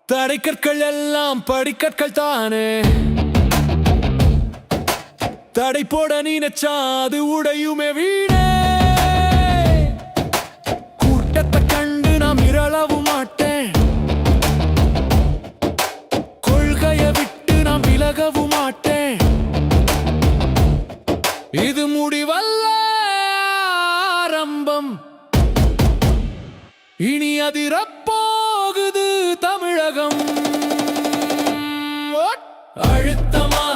தடைக்கற்கள் எல்லாம் படிக்கற்கள் தானே. தடை போட நினைச்சா அது உடையுமே வீணே. கூட்டத்தை கண்டு நான் மிரளவும் மாட்டேன். கொள்கையை விட்டு நான் விலகவும் மாட்டேன். இது முடிவல்ல, ஆரம்பம். இனி அதிரப்போகுது தமிழகம். அழுத்தமா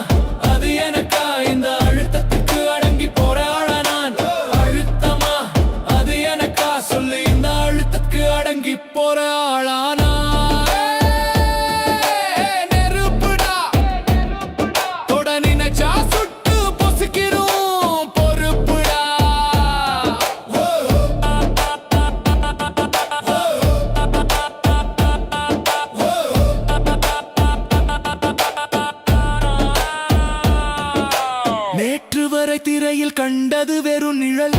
அது எனக்கா? இந்த அழுத்தத்துக்கு அடங்கி போற ஆளா நான். அழுத்தமா அது எனக்கா? சொல்லு, இந்த அழுத்தத்துக்கு அடங்கி போற ஆளா நான். நெருப்புடா, தொட நினைச்சா சுட்டு பொசுக்கிறோம் பொறுப்புடா. நேற்று வரை திரையில் கண்டது வெறும் நிழல்.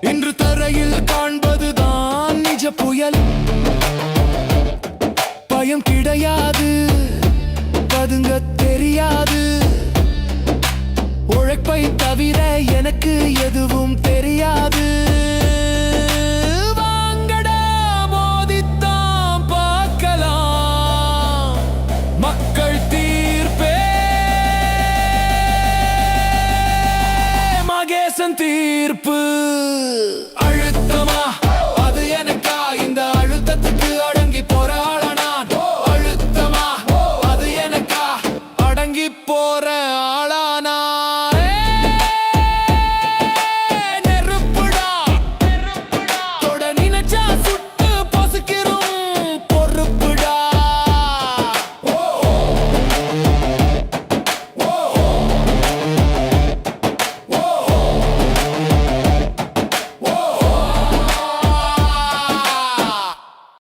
இன்று தரையில் காண்பதுதான் நிஜ புயல். பயம் கிடையாது, பதுங்க தெரியாது. உழைப்பை தவிர எனக்கு எதுவும் தெரியாது. வாங்கடா மோதித்தான் பார்க்கலாம். மக்கள் தீர்ப்பே மகேசன் தீர்ப்பு. அழுத்தமா அது எனக்கா? இந்த அழுத்தத்துக்கு அடங்கி போற ஆளா நான். அழுத்தமா அது எனக்கா? அடங்கி போற ஆளா நான்.